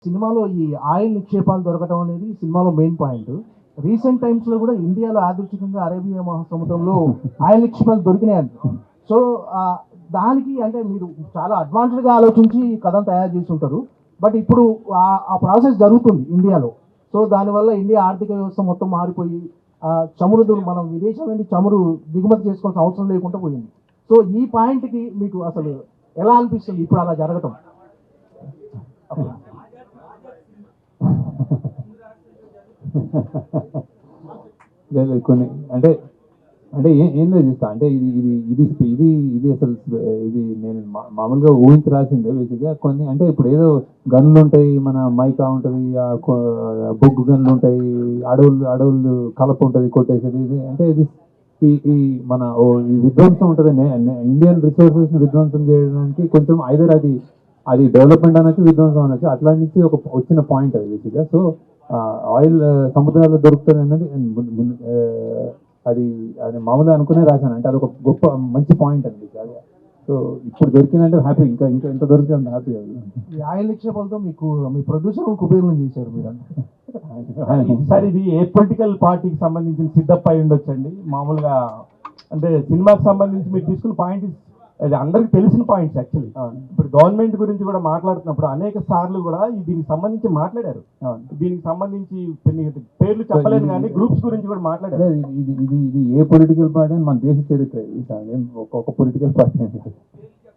సినిమాలో ఈ ఆయిల్ నిక్షేపాలు దొరకడం అనేది సినిమాలో మెయిన్ పాయింట్. రీసెంట్ టైమ్స్ లో కూడా ఇండియాలో యాదృచ్ఛికంగా అరేబియా మహాసముద్రంలో ఆయిల్ నిక్షేపాలు దొరికినాయండి. సో దానికి అంటే మీరు చాలా అడ్వాన్స్డ్ గా ఆలోచించి కథను తయారు చేసి ఉంటారు. బట్ ఇప్పుడు ఆ ప్రాసెస్ జరుగుతుంది ఇండియాలో. సో దానివల్ల ఇండియా ఆర్థిక వ్యవస్థ మొత్తం మారిపోయి చమురు మనం విదేశాల నుండి చమురు దిగుమతి చేసుకోవాల్సిన అవసరం లేకుండా పోయింది. సో ఈ పాయింట్కి మీకు అసలు ఎలా అనిపిస్తుంది ఇప్పుడు అలా జరగటం? లేదు కొన్ని అంటే అంటే ఏం లేదు ఇస్తా అంటే ఇది ఇది ఇది ఇది ఇది అసలు ఇది నేను మామూలుగా ఊహించి రాసిందే బేసిక్గా. కొన్ని అంటే ఇప్పుడు ఏదో గన్లు ఉంటాయి, మన మైకా ఉంటుంది, బొగ్గు గన్లు ఉంటాయి, అడవులు కలప ఉంటుంది కొట్టేసేది. ఇది అంటే ఇది ఈ మన ఈ విధ్వంసం ఉంటుంది, ఇండియన్ రిసోర్సెస్ని విధ్వంసం చేయడానికి కొంచెం ఐదర్ అది డెవలప్మెంట్ అనొచ్చు, విధ్వంసం అనొచ్చు, అట్లా నుంచి ఒక వచ్చిన పాయింట్ అది బేసిక్గా. సో ఆయిల్ సముద్రాల్లో దొరుకుతుంది అన్నది అది అది మామూలుగా అనుకునే రాశాను. అంటే అది ఒక గొప్ప మంచి పాయింట్ అండి అది. సో ఇప్పుడు దొరికిందంటే హ్యాపీ, ఇంకా ఇంకా ఎంత దొరికితే అంత హ్యాపీ. అది ఈ ఆయిల్ నిక్షేపాలతో మీకు మీ ప్రొడ్యూసర్ ఉపయోగం చేశారు మీరు. సార్ ఇది ఏ పొలిటికల్ పార్టీకి సంబంధించిన సిద్ధప్ అయి ఉండొచ్చండి. మామూలుగా అంటే సినిమాకి సంబంధించి మీరు తీసుకున్న పాయింట్ అది అందరికి తెలిసిన పాయింట్స్ యాక్చువల్లీ. ఇప్పుడు గవర్నమెంట్ గురించి కూడా మాట్లాడుతున్నప్పుడు అనేక సార్లు కూడా దీనికి సంబంధించి మాట్లాడారు. దీనికి సంబంధించి పేర్లు చెప్పలేదు కానీ గ్రూప్స్ గురించి కూడా మాట్లాడారు. ఇది ఇది ఇది ఏ పొలిటికల్ పార్టీ అని మన దేశ చరిత్ర, ఇది ఒక పొలిటికల్ పార్టీ.